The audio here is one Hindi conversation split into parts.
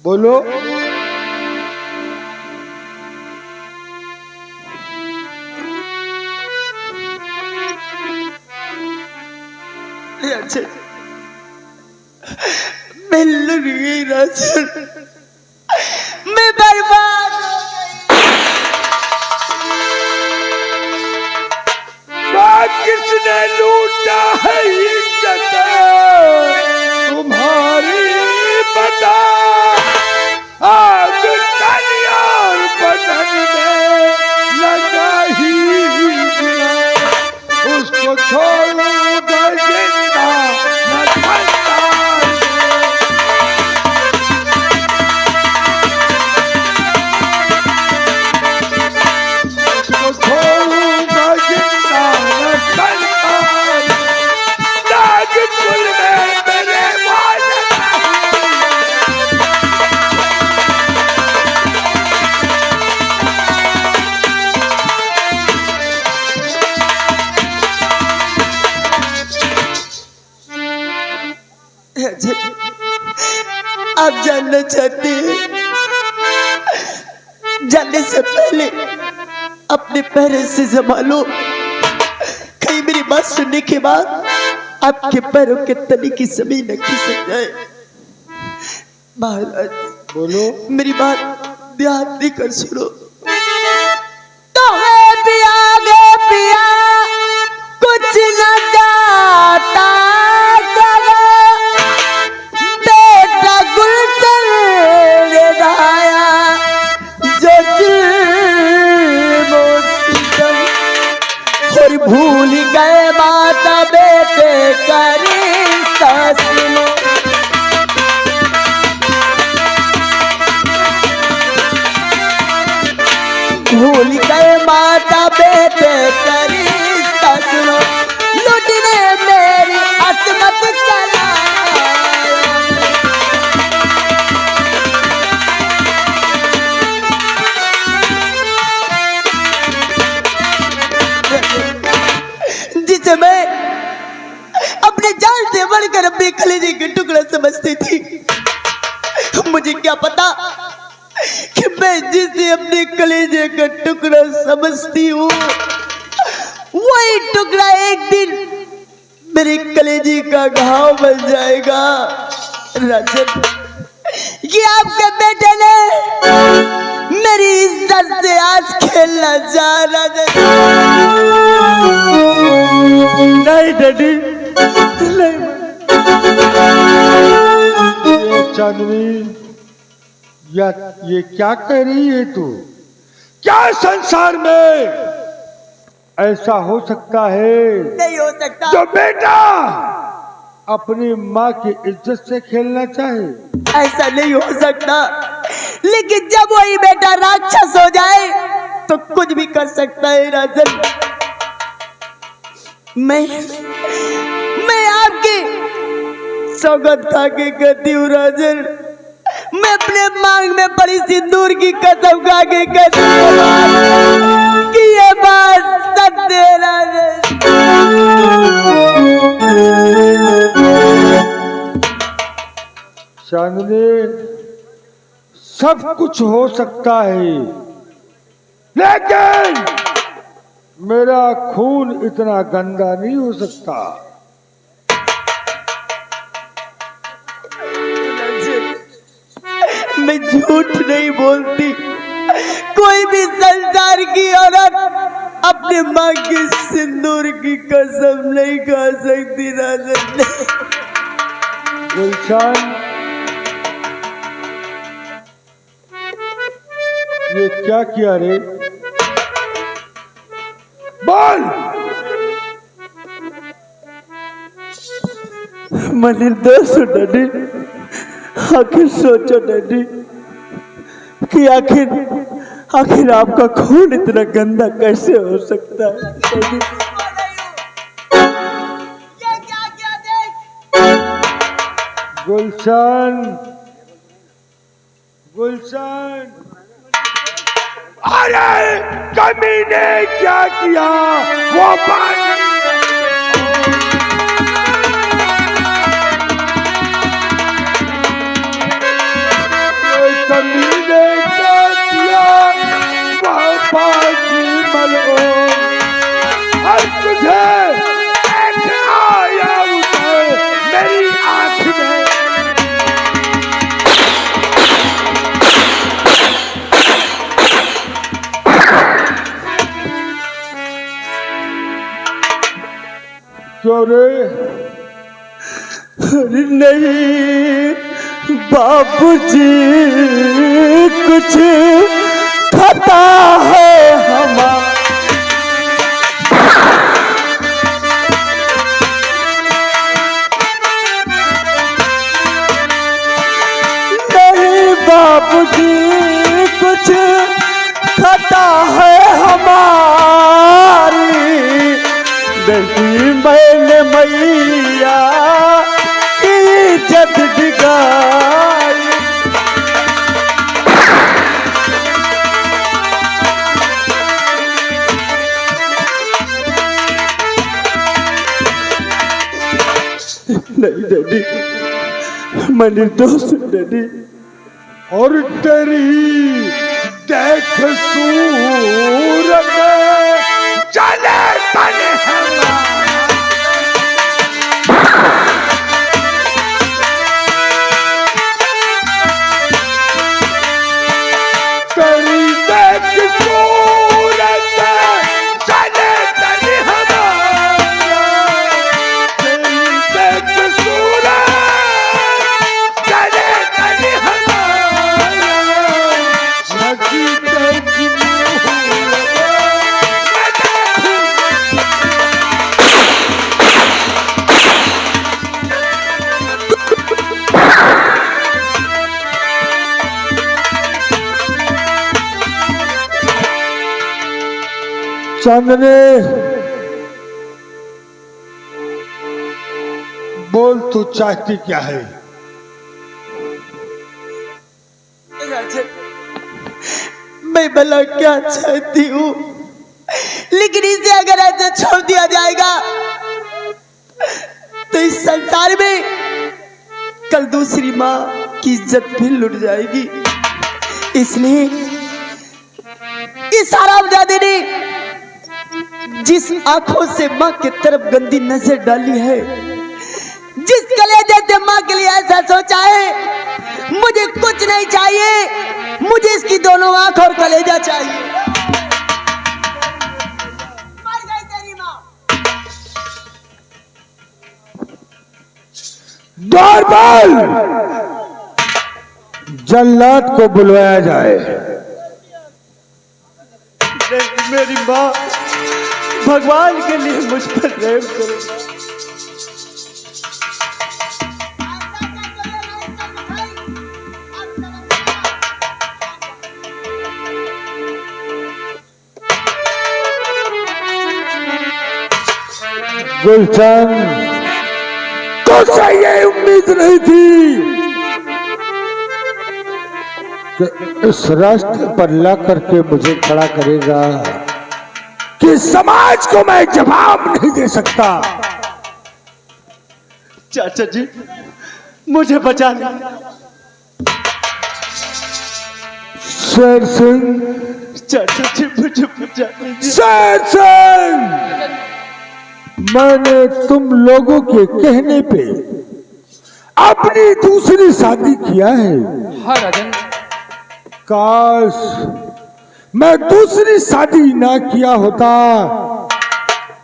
बोलो। मैं लगी राजन, मैं बर्बाद हो गई। किसने लूटा है इज्जत तुम्हारी बता, आग तन और बदन में लगा ही दिया, उसको छोड़ूंगा जिंदा न खंडार में। उसको छोड़ूंगा जिंदा न खंडार में। नाग कुल में मेरे वाले आप जानना चाहते हैं, जानने से पहले अपने पैरों से संभालो, कहीं मेरी बात सुनने के बाद आपके पैरों के तले की जमीन न खिसक जाए। महाराज बोलो। मेरी बात ध्यान देकर सुनो। तो है पिया गे पिया, कुछ न जाता बेटा गुलशन लगाया जो और भूल गए माता बेटे करी सासनो। भूल गए माता बेटे करी सासनो, लुटने मेरी असमत चला। जिसे मैं अपने जान से बढ़कर अपने कलेजे के टुकड़ा समझती थी, मुझे क्या पता कि मैं जिसे अपने कलेजे का टुकड़ा समझती हूँ, वही टुकड़ा एक दिन मेरे कलेजे का घाव बन जाएगा। राजन, ये आपके बेटे ने मेरी इज्जत से आज खेलना चाह रहा। नहीं डैडी, नहीं। चांदनी, या ये क्या कह रही है तू? क्या संसार में ऐसा हो सकता है? नहीं हो सकता जो बेटा अपनी माँ की इज्जत से खेलना चाहे? ऐसा नहीं हो सकता, लेकिन जब वही बेटा राक्षस हो जाए तो कुछ भी कर सकता है। राजन, मैं आपकी सौगंध खा के कहती हूँ राजन, मैं अपने मांग में पड़ी सिंदूर की कसम खा के कहती हूँ कि ये बात सत्य है। राजन, चांदनी, सब कुछ हो सकता है, लेकिन मेरा खून इतना गंदा नहीं हो सकता। मैं झूठ नहीं बोलती, कोई भी संसार की औरत अपने माँ की सिंदूर की कसम नहीं खा सकती। राजन, गुलशन, ये क्या किया रे? बोल। मैं निर्दोष हूँ डैडी। आखिर सोचो डैडी कि आखिर आपका खून इतना गंदा कैसे हो सकता है। डैडी, गुलशन, गुलशन, अरे कमीने क्या किया? वो पानी मुझे देखना या उसे मेरी आंख में। क्यों रे? अरे नहीं बाबूजी, कुछ खता है हमारा। नहीं बाबूजी, कुछ खता है हमारी। नहीं मैंने मैया की इज्जत बिगाड़ी। नहीं डैडी, मैं निर्दोष हूँ डैडी। और तेरी देख सूरत चले तन तेरी देख सूरत चले तन हमारा। तेरी देख सूरत चले तन हमारा। लगी तेरी चांदनी, बोल तू चाहती क्या है? राजन, मैं भला क्या चाहती हूँ, लेकिन इसे अगर ऐसे छोड़ दिया जाएगा तो इस संसार में कल दूसरी माँ की इज्जत भी लुट जाएगी। इसलिए इस हरामजादे ने जिस आंखों से माँ की तरफ गंदी नजर डाली है, जिस कलेजे से माँ के लिए ऐसा सोचा है, मुझे कुछ नहीं चाहिए, मुझे इसकी दोनों आंख और कलेजा चाहिए। मर गई तेरी माँ। दरबार जल्लाद को बुलवाया जाए। मेरी माँ, भगवान के लिए मुझ पर रहम करो। गुलशन, तुझसे ये उम्मीद नहीं थी कि इस रास्ते पर ला करके मुझे खड़ा करेगा कि समाज को मैं जवाब नहीं दे सकता। चाचा जी, मुझे बचा लें। शेर सिंह, चाचा जी, मुझे बचा लीजिए। शेर सिंह, मैंने तुम लोगों के कहने पे अपनी दूसरी शादी किया है। हाँ राजन। काश मैं दूसरी शादी ना किया होता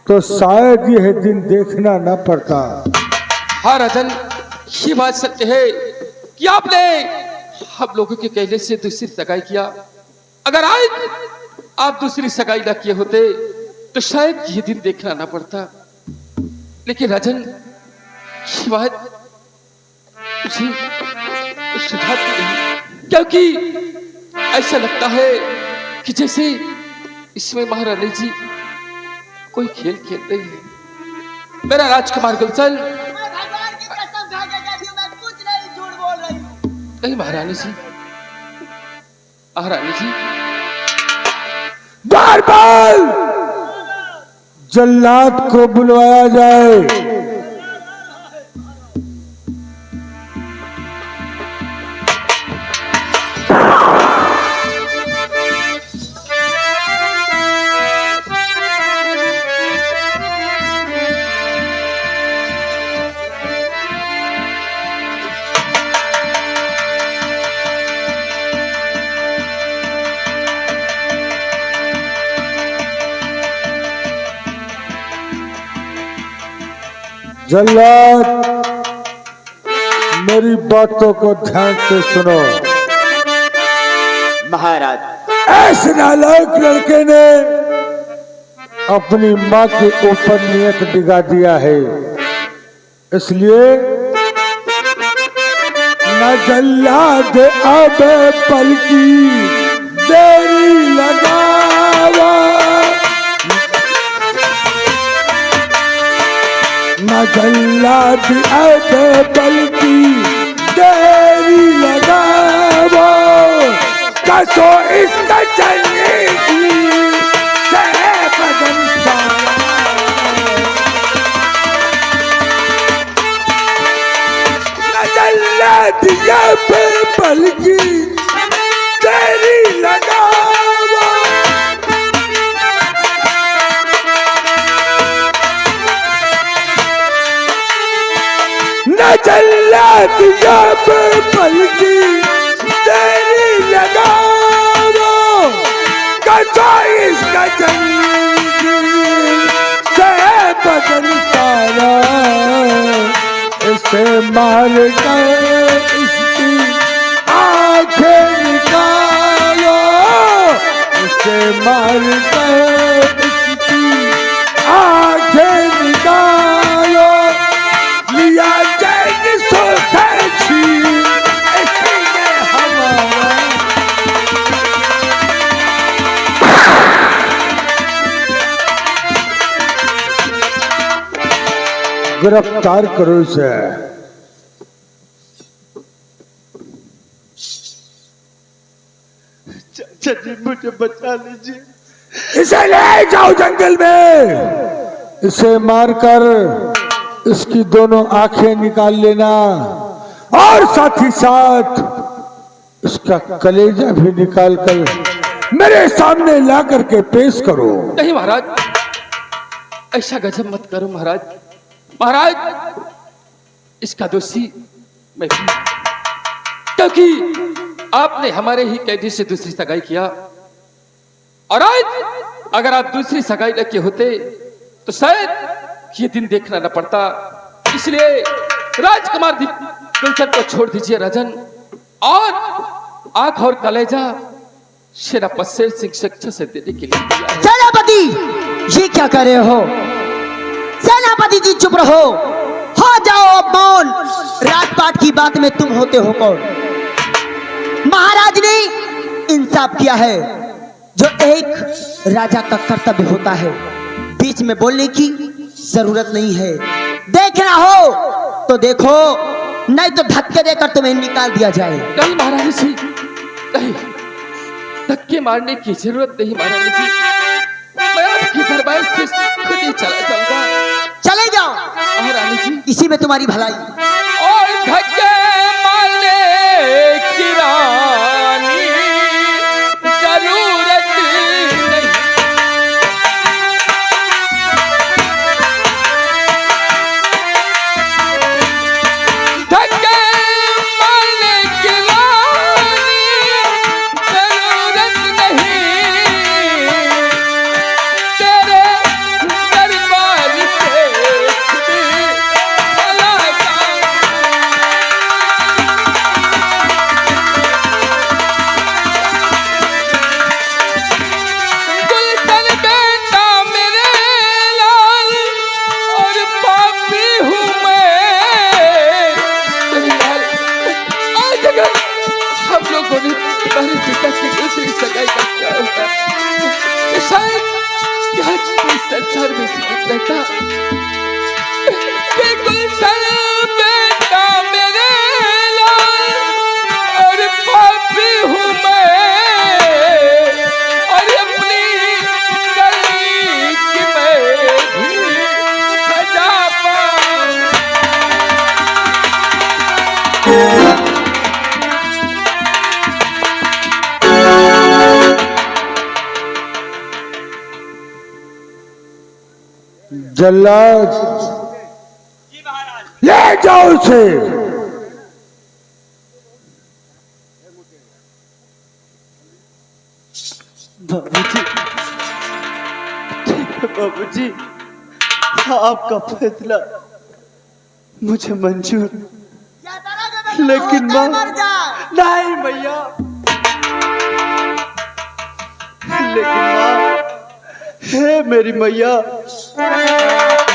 तो शायद यह दिन देखना ना पड़ता। हाँ राजन, ये बात सत्य है कि आपने हम लोगों के कहने से दूसरी सगाई किया। अगर आज आप दूसरी सगाई ना किए होते तो शायद ये दिन देखना ना पड़ता। लेकिन राजन, ये बात मुझे सुझाती नहीं, क्योंकि ऐसा लगता है कि जैसे इसमें महारानी जी कोई खेल खेल रही है। मेरा राजकुमार गुलशन, मैं भगवान की कसम खा के कहती हूं, मैं कुछ नहीं झूठ बोल रही हूं। नहीं महारानी जी, महारानी जी। दरबार जल्लाद को बुलवाया जाए। जल्लाद, मेरी बातों को ध्यान से सुनो। महाराज, ऐस नालायक लड़के ने अपनी माँ के ऊपर नियत डिगा दिया है, इसलिए न जल्लाद अब पल की देरी लगावा, न जल्लाद अब पल की देरी लगावा, कसो इसका चलने की बदन सारा, न जल्लाद अब पल की देरी लगावा, न जल्लाद अब पल की देरी लगावा, कसो इसका से बदन सारा, इसे मार कर इसकी आंखें निकालो, इसे मार कर इसकी आंखें निकालो, लिया चैन सुख छीन इसने हमारा, गिरफ्तार करो इसे। चाचा जी मुझे बचा लीजिए। इसे ले जाओ जंगल में, इसे मारकर इसकी दोनों आंखें निकाल लेना और साथ ही साथ इसका कलेजा भी निकाल कर मेरे सामने ला करके पेश करो। नहीं महाराज, ऐसा गजब मत करो महाराज। महाराज, इसका दोषी मैं हूं, क्योंकि आपने हमारे ही कैदी से दूसरी सगाई किया, और आज अगर आप दूसरी सगाई न किए होते तो शायद ये दिन देखना न पड़ता। इसलिए राजकुमार गुलशन को छोड़ दीजिए राजन, और आंख और कलेजा सेनापति शेर सिंह शिक्षा से देने के लिए दिया है। सेनापति, ये क्या कर रहे हो? सेनापति जी चुप रहो, हो जाओ अब मौन। राजपाट की बात में तुम होते हो कौन? महाराज ने इंसाफ किया है, जो एक राजा का कर्तव्य होता है। बीच में बोलने की जरूरत नहीं है। देखना हो तो देखो, नहीं तो धक्के देकर तुम्हें निकाल दिया जाए। नहीं महारानी जी, नहीं, धक्के मारने की जरूरत नहीं महारानी जी। मैं आपकी दरबार से खुद ही चला जाऊंगा। चले जाओ महारानी जी, इसी में तुम्हारी भलाई। और धक्के मारने की रानी जरूरत नहीं। धक्के मारने की रानी जरूरत नहीं, तेरे दरबार से खुद चला जाऊं। गुलशन बेटा मेरे लाल, और पापी हूँ मैं तेरे लाल। आज अगर हम लोगों ने तुम्हारे पिता की दूसरी सगाई का क्या होता, तो शायद आज कोई संसार में जीवित रहता। कि गुलशन बेटा मेरे लाल, और पापी हूँ मैं, और अपनी गली की मैं भी सजा पाऊं। जल्लाद, ले जाओ उसे। बाबूजी, ठीक है बाबूजी, आपका फैसला मुझे मंजूर, लेकिन माँ नहीं भैया, लेकिन माँ, हे मेरी मैया,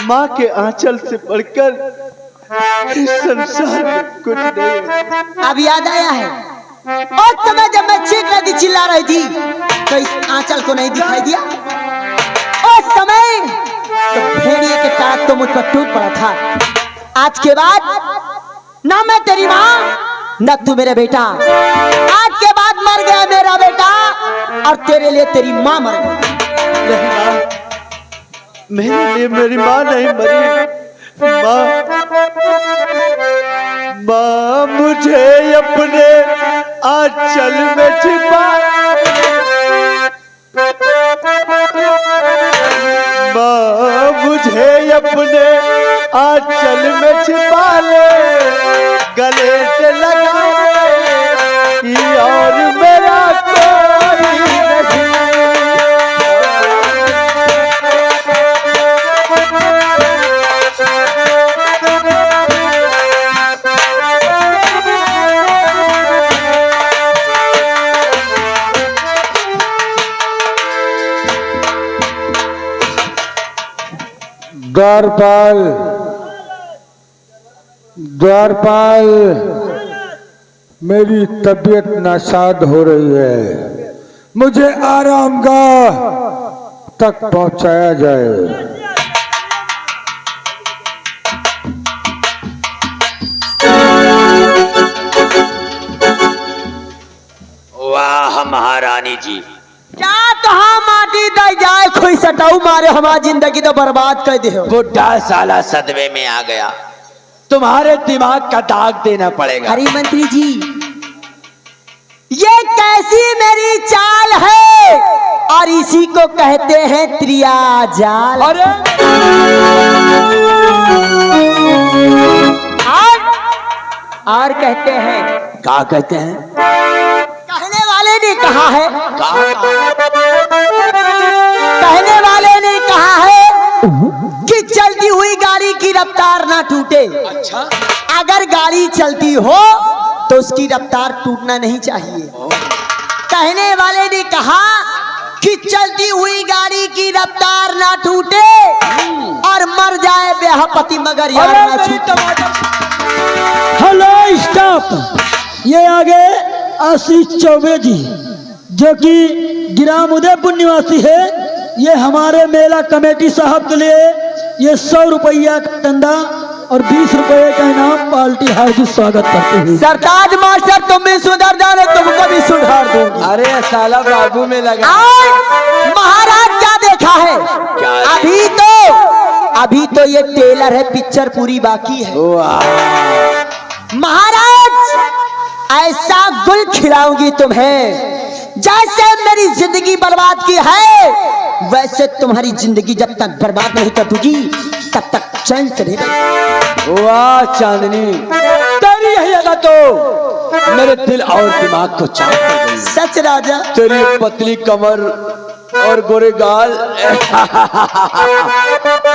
माँ के आंचल से बढ़कर इस संसार में कुछ नहीं। अब याद आया है और समय जब मैं चीख नदी चिल्ला रही थी तो इस आंचल को नहीं दिखाई दिया। उस समय तो भेड़िए के टाट तो मुझ पर टूट पड़ा था। आज के बाद ना मैं तेरी माँ न तू मेरे बेटा। आज के बाद मर गया मेरा बेटा और तेरे लिए तेरी माँ मर गई। नहीं माँ, मेरे लिए मेरी माँ नहीं मरी। माँ मुझे अपने आंचल में छिपा, माँ मुझे अपने आंचल में छिपा ले, गले से लगा ले, और मेरा कोई नहीं। द्वारपाल, द्वारपाल, मेरी तबीयत नासाद हो रही है, मुझे आरामगाह तक पहुंचाया जाए। वाह महारानी जी, क्या कहा माटी दे जाए कोई सटाऊ मारे हमारी जिंदगी तो बर्बाद कर दे। बुढ़ा साला सदमे में आ गया, तुम्हारे दिमाग का दाग देना पड़ेगा। हरी मंत्री जी, ये कैसी मेरी चाल है और इसी को कहते हैं त्रियाजाल। अरे और कहते हैं, क्या कहते हैं? कहने वाले ने कहा है, कहने वाले ने कहा है कि चलती हुई गाड़ी की रफ्तार ना टूटे। अच्छा, अगर गाड़ी चलती हो तो उसकी रफ्तार टूटना नहीं चाहिए। कहने वाले ने कहा कि चलती हुई गाड़ी की रफ्तार ना टूटे और मर जाए बेहपति मगर यार ना छूटे। हेलो स्टाफ, ये आगे आशीष चौबे जी जो कि ग्राम उदयपुर निवासी है, ये हमारे मेला कमेटी साहब के लिए ये 100 रुपया का चंदा और 20 रुपये का इनाम पार्टी हार्दिक स्वागत करते हैं। सरताज मास्टर तुम भी सुधर जाने, तुमको भी सुधार दूंगी। अरे साला बाबू में लगा। महाराज क्या देखा है? क्या? अभी तो ये टेलर है, पिक्चर पूरी बाकी है। महाराज ऐसा गुल खिलाऊंगी तुम्हें जैसे मेरी जिंदगी बर्बाद की है, वैसे तुम्हारी जिंदगी जब तक बर्बाद नहीं कर दूंगी तब तक चैन से नहीं बैठूंगी। वाह चांदनी, तेरी यही अदा तो मेरे दिल और दिमाग को चाट गई। सच राजा, तेरी पतली कमर और गोरे गाल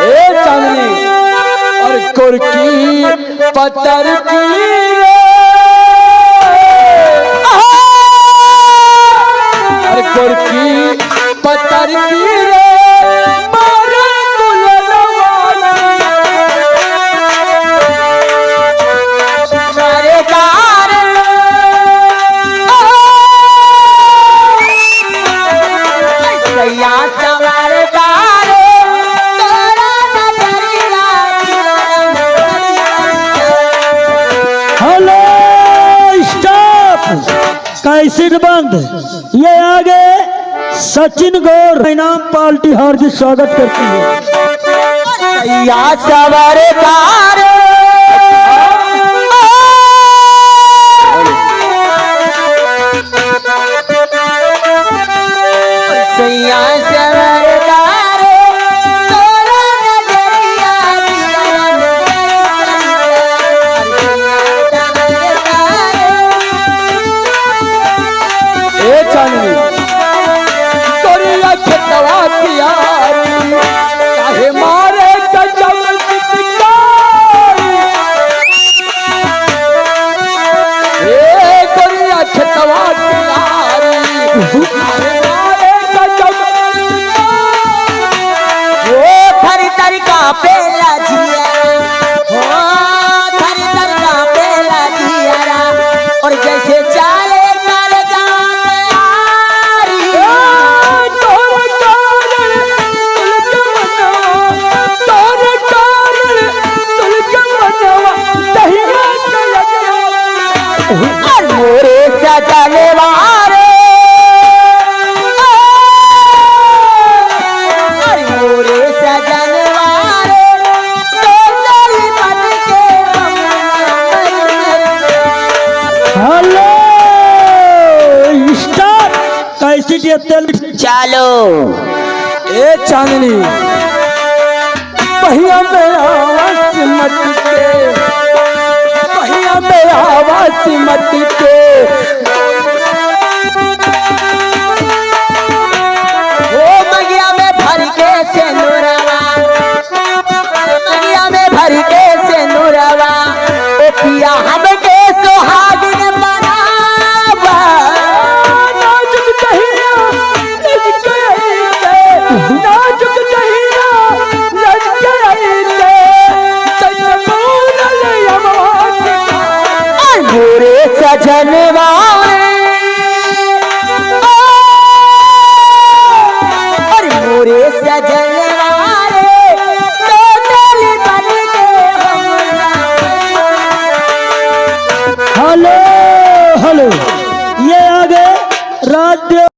ए चांदनी, और गोरकी पत्थर की गोरकी पत्थर की कैसेट बंद। ये आगे सचिन गौर इनाम पार्टी हार्दिक स्वागत करती है। काहे मारे गजब की सजनवारे अरे मोरे सजनवारे टोटली बन के हेलो स्टार्ट कैसी तेल चलो ए चांदनी पहिया में आवाज मत के पहिया में आवाज मत के ओ मगिया में भर के सेनुरवा मगिया में भर के सेनुरवा ओ पिया हमके सुहागिन बनावा नाजुक चाहिए नाजुक चाहिए मोरे सजनवारे अरे मोरे सजनवारे टोटली बन के हेलो हेलो ये आ गए रात